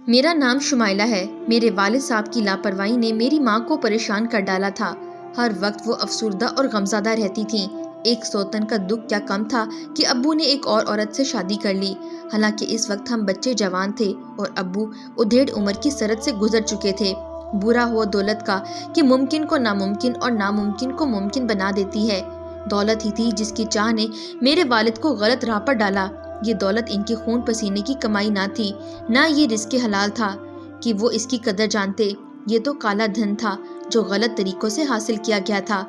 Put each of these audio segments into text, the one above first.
میرا نام شمائلہ ہے۔ میرے والد صاحب کی لاپرواہی نے میری ماں کو پریشان کر ڈالا تھا۔ ہر وقت وہ افسردہ اور غمزدہ رہتی تھیں۔ ایک سوتن کا دکھ کیا کم تھا کہ ابو نے ایک اور عورت سے شادی کر لی۔ حالانکہ اس وقت ہم بچے جوان تھے اور ابو ادھیڑ عمر کی سرحد سے گزر چکے تھے۔ برا ہوا دولت کا کہ ممکن کو ناممکن اور ناممکن کو ممکن بنا دیتی ہے۔ دولت ہی تھی جس کی چاہ نے میرے والد کو غلط راہ پر ڈالا۔ یہ دولت ان کے خون پسینے کی کمائی نہ تھی، نہ یہ رزق حلال تھا کہ وہ اس کی قدر جانتے۔ یہ تو کالا دھن تھا جو غلط طریقوں سے حاصل کیا گیا تھا۔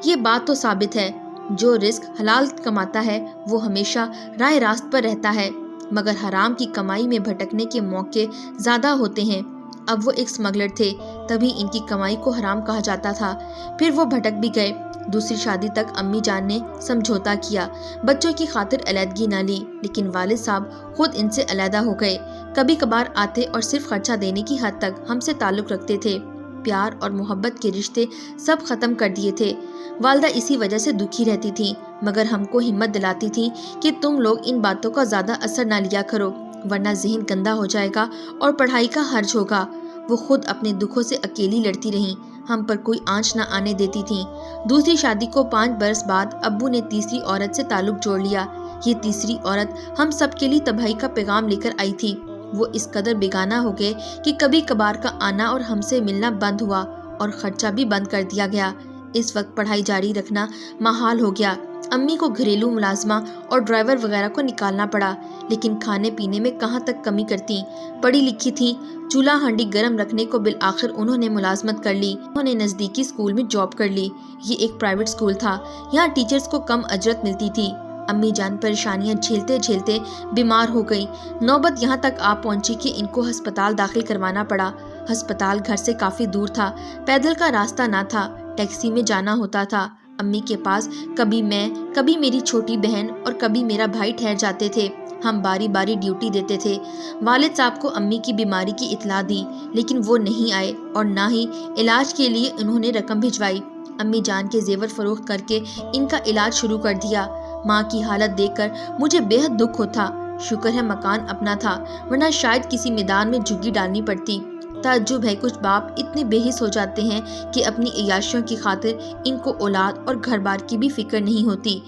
یہ بات تو ثابت ہے، جو رزق حلال کماتا ہے وہ ہمیشہ راہ راست پر رہتا ہے، مگر حرام کی کمائی میں بھٹکنے کے موقع زیادہ ہوتے ہیں۔ اب وہ ایک اسمگلر تھے، تبھی ان کی کمائی کو حرام کہا جاتا تھا۔ پھر وہ بھٹک بھی گئے۔ دوسری شادی تک امی جان نے سمجھوتا کیا، بچوں کی خاطر علیحدگی نہ لی، لیکن والد صاحب خود ان سے علیحدہ ہو گئے۔ کبھی کبھار آتے اور صرف خرچہ دینے کی حد تک ہم سے تعلق رکھتے تھے۔ پیار اور محبت کے رشتے سب ختم کر دیے تھے۔ والدہ اسی وجہ سے دکھی رہتی تھیں، مگر ہم کو ہمت دلاتی تھیں کہ تم لوگ ان باتوں کا زیادہ اثر نہ لیا کرو، ورنہ ذہن گندا ہو جائے گا اور پڑھائی کا حرج ہوگا۔ وہ خود اپنے دکھوں سے اکیلی لڑتی رہیں، ہم پر کوئی آنچ نہ آنے دیتی تھیں۔ دوسری شادی کو 5 برس بعد ابو نے تیسری عورت سے تعلق جوڑ لیا۔ یہ تیسری عورت ہم سب کے لیے تباہی کا پیغام لے کر آئی تھی۔ وہ اس قدر بیگانہ ہو گئے کہ کبھی کبھار کا آنا اور ہم سے ملنا بند ہوا اور خرچہ بھی بند کر دیا گیا۔ اس وقت پڑھائی جاری رکھنا محال ہو گیا۔ امی کو گھریلو ملازمہ اور ڈرائیور وغیرہ کو نکالنا پڑا، لیکن کھانے پینے میں کہاں تک کمی کرتی۔ پڑھی لکھی تھی، چولہا ہانڈی گرم رکھنے کو بالآخر انہوں نے ملازمت کر لی۔ انہوں نے نزدیکی اسکول میں جاب کر لی۔ یہ ایک پرائیویٹ اسکول تھا، یہاں ٹیچرز کو کم اجرت ملتی تھی۔ امی جان پریشانیاں جھیلتے جھیلتے بیمار ہو گئی۔ نوبت یہاں تک آ پہنچی کہ ان کو ہسپتال داخل کروانا پڑا۔ ہسپتال گھر سے کافی دور تھا، پیدل کا راستہ نہ تھا، ٹیکسی میں جانا ہوتا تھا۔ امی کے پاس کبھی میں، کبھی میری چھوٹی بہن اور کبھی میرا بھائی ٹھہر جاتے تھے۔ ہم باری باری ڈیوٹی دیتے تھے۔ والد صاحب کو امی کی بیماری کی اطلاع دی، لیکن وہ نہیں آئے اور نہ ہی علاج کے لیے انہوں نے رقم بھجوائی۔ امی جان کے زیور فروخت کر کے ان کا علاج شروع کر دیا۔ ماں کی حالت دیکھ کر مجھے بے حد دکھ ہوتا۔ شکر ہے مکان اپنا تھا، ورنہ شاید کسی میدان میں جھگی ڈالنی پڑتی۔ تعجب ہے کچھ باپ اتنے بے حس ہو جاتے ہیں کہ اپنی عیاشیوں کی خاطر ان کو اولاد اور گھر بار کی بھی فکر نہیں ہوتی۔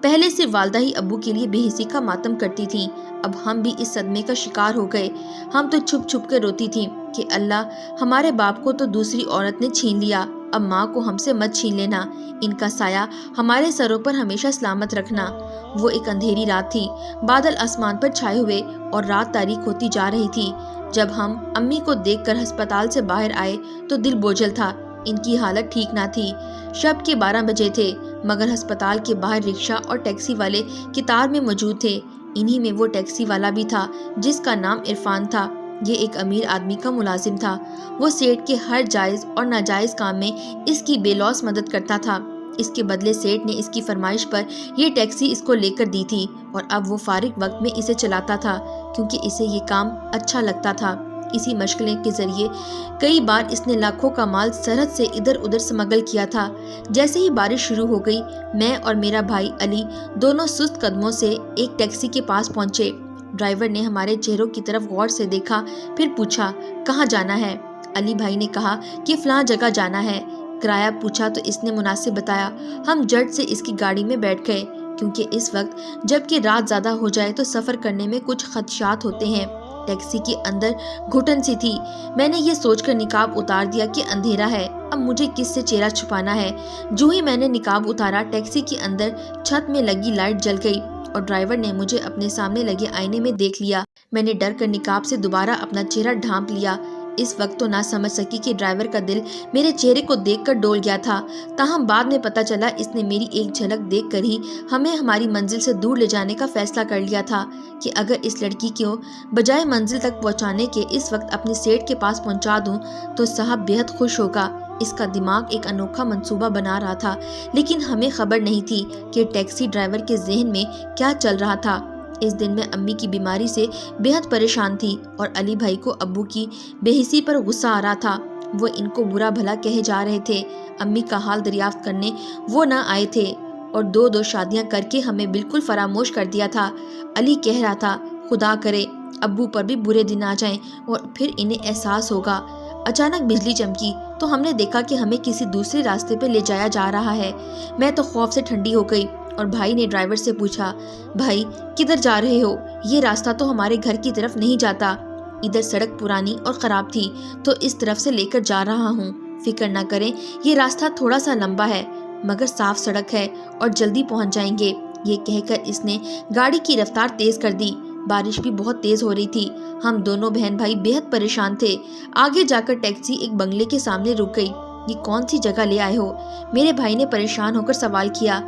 پہلے سے والدہ ہی ابو کے لیے بے حسی کا ماتم کرتی تھیں، اب ہم بھی اس صدمے کا شکار ہو گئے۔ ہم تو چھپ چھپ کر روتی تھیں کہ اللہ، ہمارے باپ کو تو دوسری عورت نے چھین لیا، اب ماں کو ہم سے مت چھین لینا، ان کا سایہ ہمارے سروں پر ہمیشہ سلامت رکھنا۔ وہ ایک اندھیری رات تھی، بادل آسمان پر چھائے ہوئے اور رات تاریک ہوتی جا رہی تھی۔ جب ہم امی کو دیکھ کر ہسپتال سے باہر آئے تو دل بوجھل تھا، ان کی حالت ٹھیک نہ تھی۔ شب کے 12 بجے تھے، مگر ہسپتال کے باہر رکشہ اور ٹیکسی والے قطار میں موجود تھے۔ انہی میں وہ ٹیکسی والا بھی تھا جس کا نام عرفان تھا۔ یہ ایک امیر آدمی کا ملازم تھا۔ وہ سیٹھ کے ہر جائز اور ناجائز کام میں اس کی بے لوث مدد کرتا تھا۔ اس کے بدلے سیٹھ نے اس کی فرمائش پر یہ ٹیکسی اس کو لے کر دی تھی اور اب وہ فارغ وقت میں اسے چلاتا تھا کیونکہ اسے یہ کام اچھا لگتا تھا۔ اسی مشغلے کے ذریعے کئی بار اس نے لاکھوں کا مال سرحد سے ادھر ادھر سمگل کیا تھا۔ جیسے ہی بارش شروع ہو گئی، میں اور میرا بھائی علی دونوں سست قدموں سے ایک ٹیکسی کے پاس پہنچے۔ ڈرائیور نے ہمارے چہروں کی طرف غور سے دیکھا، پھر پوچھا کہاں جانا ہے۔ علی بھائی نے کہا کہ فلاں جگہ جانا ہے۔ کرایہ پوچھا تو اس نے مناسب بتایا۔ ہم جٹ سے اس کی گاڑی میں بیٹھ گئے، کیونکہ اس وقت جب کہ رات زیادہ ہو جائے تو سفر کرنے میں کچھ خدشات ہوتے ہیں۔ ٹیکسی کے اندر گھٹن سی تھی۔ میں نے یہ سوچ کر نقاب اتار دیا کہ اندھیرا ہے، اب مجھے کس سے چہرہ چھپانا ہے۔ جو ہی میں نے نقاب اتارا، ٹیکسی کے اندر چھت میں لگی لائٹ جل گئی اور ڈرائیور نے مجھے اپنے سامنے لگے آئینے میں دیکھ لیا۔ میں نے ڈر کر نقاب سے دوبارہ اپنا چہرہ ڈھانپ لیا۔ اس وقت تو نہ سمجھ سکی کہ ڈرائیور کا دل میرے چہرے کو دیکھ کر ڈول گیا تھا، تاہم بعد میں پتہ چلا اس نے میری ایک جھلک دیکھ کر ہی ہمیں ہماری منزل سے دور لے جانے کا فیصلہ کر لیا تھا کہ اگر اس لڑکی کو بجائے منزل تک پہنچانے کے اس وقت اپنے سیٹ کے پاس پہنچا دوں تو صاحب بے حد خوش ہوگا۔ اس کا دماغ ایک انوکھا منصوبہ بنا رہا تھا، لیکن ہمیں خبر نہیں تھی کہ ٹیکسی ڈرائیور کے ذہن میں کیا چل رہا تھا۔ اس دن میں امی کی بیماری سے بے حد پریشان تھی اور علی بھائی کو ابو کی بے حسی پر غصہ آ رہا تھا۔ وہ ان کو برا بھلا کہے جا رہے تھے۔ امی کا حال دریافت کرنے وہ نہ آئے تھے اور دو شادیاں کر کے ہمیں بالکل فراموش کر دیا تھا۔ علی کہہ رہا تھا خدا کرے ابو پر بھی برے دن آ جائیں اور پھر انہیں احساس ہوگا۔ اچانک بجلی چمکی تو ہم نے دیکھا کہ ہمیں کسی دوسرے راستے پہ لے جایا جا رہا ہے۔ میں تو خوف سے ٹھنڈی ہو گئی اور بھائی نے ڈرائیور سے پوچھا، بھائی کدھر جا رہے ہو؟ یہ راستہ تو ہمارے گھر کی طرف نہیں جاتا، ادھر سڑک پرانی اور خراب تھی تو اس طرف سے لے کر جا رہا ہوں۔ فکر نہ کریں، یہ راستہ تھوڑا سا لمبا ہے مگر صاف سڑک ہے اور جلدی پہنچ جائیں گے۔ یہ کہہ کر اس نے گاڑی کی رفتار تیز کر دی۔ بارش بھی بہت تیز ہو رہی تھی۔ ہم دونوں بہن بھائی بہت پریشان تھے۔ آگے جا کر ٹیکسی ایک بنگلے کے سامنے رک گئی۔ یہ کون سی جگہ لے آئے ہو؟ میرے بھائی نے پریشان ہو کر سوال کیا۔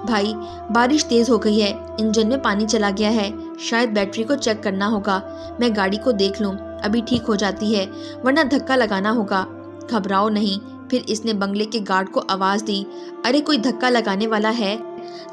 بھائی بارش تیز ہو گئی ہے، انجن میں پانی چلا گیا ہے، شاید بیٹری کو چیک کرنا ہوگا۔ میں گاڑی کو دیکھ لوں، ابھی ٹھیک ہو جاتی ہے ورنہ دھکا لگانا ہوگا۔ گھبراؤ نہیں۔ پھر اس نے بنگلے کے گارڈ کو آواز دی، ارے کوئی دھکا لگانے والا ہے؟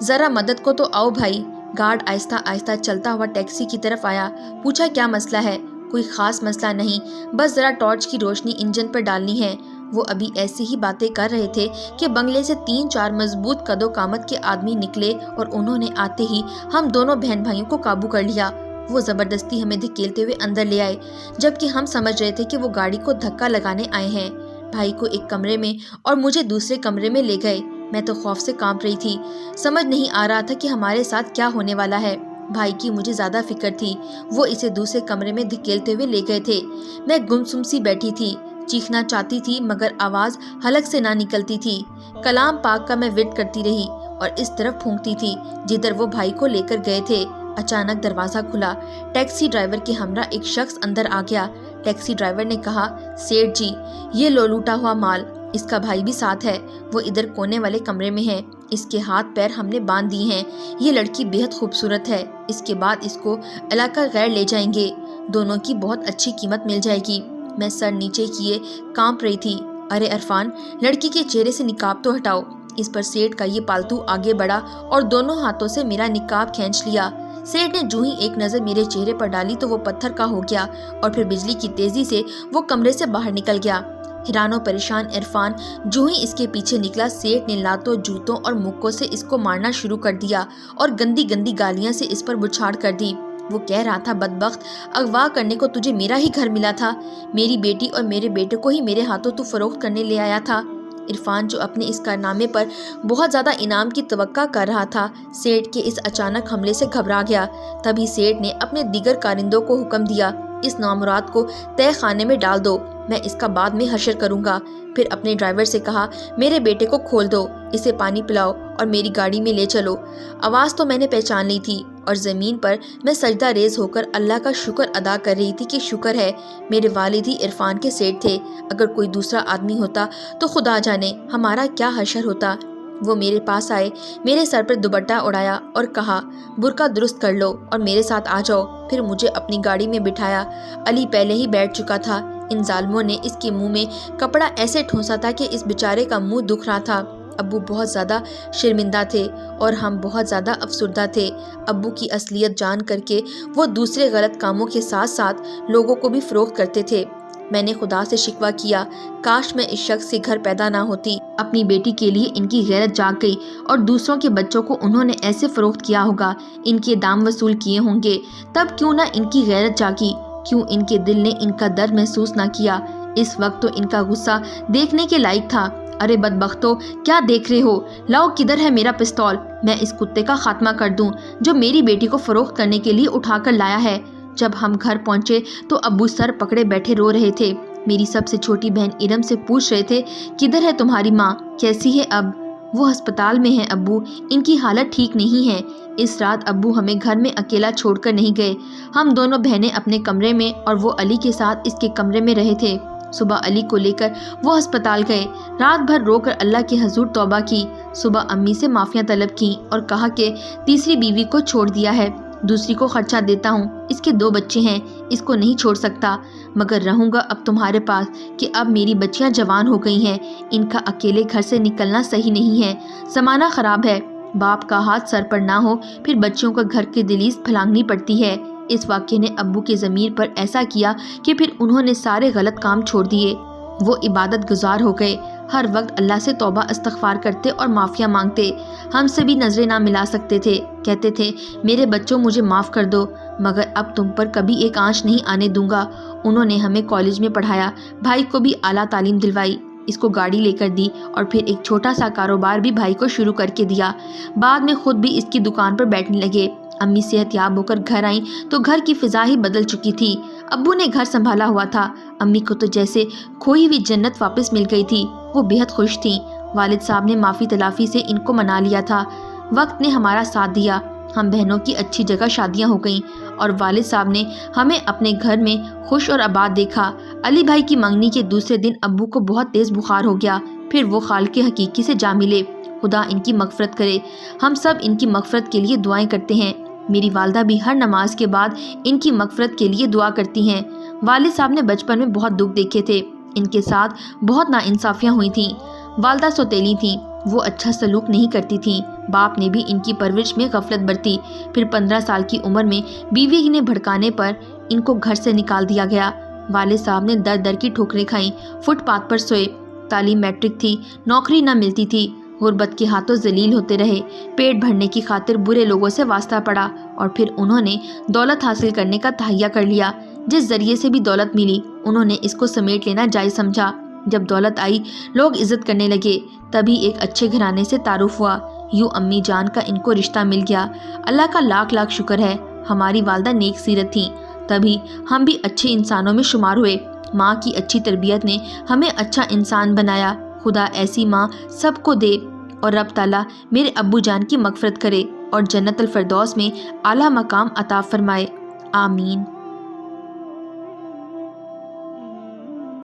ذرا مدد کو تو آؤ بھائی۔ گارڈ آہستہ آہستہ چلتا ہوا ٹیکسی کی طرف آیا۔ پوچھا کیا مسئلہ ہے؟ کوئی خاص مسئلہ نہیں، بس ذرا ٹارچ کی روشنی انجن پر ڈالنی ہے۔ وہ ابھی ایسی ہی باتیں کر رہے تھے کہ بنگلے سے 3-4 مضبوط قد و قامت کے آدمی نکلے اور انہوں نے آتے ہی ہم دونوں بہن بھائیوں کو قابو کر لیا۔ وہ زبردستی ہمیں دھکیلتے ہوئے اندر لے آئے، جبکہ ہم سمجھ رہے تھے کہ وہ گاڑی کو دھکا لگانے آئے ہیں۔ بھائی کو ایک کمرے میں اور مجھے دوسرے کمرے میں لے گئے۔ میں تو خوف سے کانپ رہی تھی، سمجھ نہیں آ رہا تھا کہ ہمارے ساتھ کیا ہونے والا ہے۔ بھائی کی مجھے زیادہ فکر تھی۔ وہ اسے دوسرے کمرے میں دھکیلتے ہوئے لے گئے تھے۔ میں گمسم سی بیٹھی تھی، چیخنا چاہتی تھی مگر آواز حلق سے نہ نکلتی تھی۔ کلام پاک کا میں ورد کرتی رہی اور اس طرف پھونکتی تھی جدھر وہ بھائی کو لے کر گئے تھے۔ اچانک دروازہ کھلا، ٹیکسی ڈرائیور کے ہمراہ ایک شخص اندر آ گیا۔ ٹیکسی ڈرائیور نے کہا، سیٹھ جی یہ لو لوٹا ہوا مال، اس کا بھائی بھی ساتھ ہے، وہ ادھر کونے والے کمرے میں ہے، اس کے ہاتھ پیر ہم نے باندھ دی ہیں، یہ لڑکی بہت خوبصورت ہے، اس کے بعد اس کو علاقہ غیر لے جائیں گے، دونوں کی بہت اچھی قیمت مل جائے گی۔ میں سر نیچے کیے کانپ رہی تھی۔ ارے عرفان، لڑکی کے چہرے سے نقاب تو ہٹاؤ۔ اس پر سیٹھ کا یہ پالتو آگے بڑھا اور دونوں ہاتھوں سے میرا نقاب کھینچ لیا۔ سیٹھ نے جو ہی ایک نظر میرے چہرے پر ڈالی تو وہ پتھر کا ہو گیا اور پھر بجلی کی تیزی سے وہ کمرے سے باہر نکل گیا۔ حیران و پریشان عرفان جو ہی اس کے پیچھے نکلا، سیٹھ نے لاتوں، جوتوں اور مکوں سے اس کو مارنا شروع کر دیا اور گندی گندی گالیاں سے اس پر بچھاڑ کر دی۔ وہ کہہ رہا تھا، بدبخت، اغوا کرنے کو تجھے میرا ہی گھر ملا تھا، میری بیٹی اور میرے بیٹے کو ہی میرے ہاتھوں تو فروخت کرنے لے آیا تھا۔ عرفان جو اپنے اس کارنامے پر بہت زیادہ انعام کی توقع کر رہا تھا، سیٹھ کے اس اچانک حملے سے گھبرا گیا۔ تبھی سیٹھ نے اپنے دیگر کارندوں کو حکم دیا، اس نامراد کو تہہ خانے میں ڈال دو، میں اس کا بعد میں حشر کروں گا۔ پھر اپنے ڈرائیور سے کہا، میرے بیٹے کو کھول دو، اسے پانی پلاؤ اور میری گاڑی میں لے چلو۔ آواز تو میں نے پہچان لی تھی اور زمین پر میں سجدہ ریز ہو کر اللہ کا شکر ادا کر رہی تھی کہ شکر ہے میرے والد ہی عرفان کے سیٹھ تھے، اگر کوئی دوسرا آدمی ہوتا تو خدا جانے ہمارا کیا حشر ہوتا۔ وہ میرے پاس آئے، میرے سر پر دوپٹہ اڑایا اور کہا، برقع درست کر لو اور میرے ساتھ آ جاؤ۔ پھر مجھے اپنی گاڑی میں بٹھایا۔ علی پہلے ہی بیٹھ چکا تھا۔ ان ظالموں نے اس کے منہ میں کپڑا ایسے ٹھونسا تھا کہ اس بیچارے کا منہ دکھ رہا تھا۔ ابو بہت زیادہ شرمندہ تھے اور ہم بہت زیادہ افسردہ تھے۔ ابو کی اصلیت جان کر کے وہ دوسرے غلط کاموں کے ساتھ ساتھ لوگوں کو بھی فروخت کرتے تھے۔ میں نے خدا سے شکوہ کیا، کاش میں اس شخص کے گھر پیدا نہ ہوتی۔ اپنی بیٹی کے لیے ان کی غیرت جاگ گئی اور دوسروں کے بچوں کو انہوں نے ایسے فروخت کیا ہوگا، ان کے دام وصول کیے ہوں گے، تب کیوں نہ ان کی غیرت جاگی، کیوں ان کے دل نے ان کا درد محسوس نہ کیا۔ اس وقت تو ان کا غصہ دیکھنے کے لائق تھا۔ ارے بدبختو، کیا دیکھ رہے ہو؟ لاؤ، کدھر ہے میرا پستول؟ میں اس کتے کا خاتمہ کر دوں جو میری بیٹی کو فروخت کرنے کے لیے اٹھا کر لایا ہے۔ جب ہم گھر پہنچے تو ابو سر پکڑے بیٹھے رو رہے تھے۔ میری سب سے چھوٹی بہن ارم سے پوچھ رہے تھے، کدھر ہے تمہاری ماں، کیسی ہے اب؟ وہ ہسپتال میں ہیں ابو، ان کی حالت ٹھیک نہیں ہے۔ اس رات ابو ہمیں گھر میں اکیلا چھوڑ کر نہیں گئے۔ ہم دونوں بہنیں اپنے کمرے میں اور وہ علی کے ساتھ اس کے کمرے میں رہے تھے۔ صبح علی کو لے کر وہ ہسپتال گئے، رات بھر رو کر اللہ کے حضور توبہ کی، صبح امی سے معافیاں طلب کی اور کہا کہ تیسری بیوی کو چھوڑ دیا ہے، دوسری کو خرچہ دیتا ہوں، اس کے 2 بچے ہیں، اس کو نہیں چھوڑ سکتا، مگر رہوں گا اب تمہارے پاس کہ اب میری بچیاں جوان ہو گئی ہیں، ان کا اکیلے گھر سے نکلنا صحیح نہیں ہے، زمانہ خراب ہے، باپ کا ہاتھ سر پر نہ ہو پھر بچوں کا گھر کی دہلیز پھلانگنی پڑتی ہے۔ اس واقعے نے ابو کے ضمیر پر ایسا کیا کہ پھر انہوں نے سارے غلط کام چھوڑ دیے۔ وہ عبادت گزار ہو گئے، ہر وقت اللہ سے توبہ استغفار کرتے اور معافیاں مانگتے۔ ہم سے بھی نظریں نہ ملا سکتے تھے، کہتے تھے، میرے بچوں مجھے معاف کر دو، مگر اب تم پر کبھی ایک آنچ نہیں آنے دوں گا۔ انہوں نے ہمیں کالج میں پڑھایا، بھائی کو بھی اعلیٰ تعلیم دلوائی، اس کو گاڑی لے کر دی اور پھر ایک چھوٹا سا کاروبار بھی بھائی کو شروع کر کے دیا۔ بعد میں خود بھی اس کی دکان پر بیٹھنے لگے۔ امی صحت یاب ہو کر گھر آئیں تو گھر کی فضا ہی بدل چکی تھی۔ ابو نے گھر سنبھالا ہوا تھا، امی کو تو جیسے کھوئی ہوئی جنت واپس مل گئی تھی۔ وہ بہت خوش تھیں۔ والد صاحب نے معافی تلافی سے ان کو منا لیا تھا۔ وقت نے ہمارا ساتھ دیا، ہم بہنوں کی اچھی جگہ شادیاں ہو گئیں اور والد صاحب نے ہمیں اپنے گھر میں خوش اور آباد دیکھا۔ علی بھائی کی منگنی کے دوسرے دن ابو کو بہت تیز بخار ہو گیا، پھر وہ خالق حقیقی سے جا ملے۔ خدا ان کی مغفرت کرے، ہم سب ان کی مغفرت کے لیے دعائیں کرتے ہیں۔ میری والدہ بھی ہر نماز کے بعد ان کی مغفرت کے لیے دعا کرتی ہیں۔ والد صاحب نے بچپن میں بہت دکھ دیکھے تھے، ان کے ساتھ بہت ناانصافیاں ہوئی تھیں۔ والدہ سوتیلی تھیں، وہ اچھا سلوک نہیں کرتی تھیں۔ باپ نے بھی ان کی پرورش میں غفلت برتی، پھر 15 سال کی عمر میں بیوی نے بھڑکانے پر ان کو گھر سے نکال دیا گیا۔ والد صاحب نے در در کی ٹھوکریں کھائیں، فٹ پاتھ پر سوئے، تعلیم میٹرک تھی، نوکری نہ ملتی تھی، غربت کے ہاتھوں ذلیل ہوتے رہے، پیٹ بھرنے کی خاطر برے لوگوں سے واسطہ پڑا اور پھر انہوں نے دولت حاصل کرنے کا تہیہ کر لیا۔ جس ذریعے سے بھی دولت ملی انہوں نے اس کو سمیٹ لینا جائز سمجھا۔ جب دولت آئی لوگ عزت کرنے لگے، تبھی ایک اچھے گھرانے سے تعارف ہوا، یوں امی جان کا ان کو رشتہ مل گیا۔ اللہ کا لاکھ لاکھ شکر ہے، ہماری والدہ نیک سیرت تھیں، تبھی ہم بھی اچھے انسانوں میں شمار ہوئے۔ ماں کی اچھی تربیت نے ہمیں اچھا انسان بنایا۔ خدا ایسی ماں سب کو دے اور رب تعالیٰ میرے ابو جان کی مغفرت کرے اور جنت الفردوس میں اعلیٰ مقام عطا فرمائے، آمین۔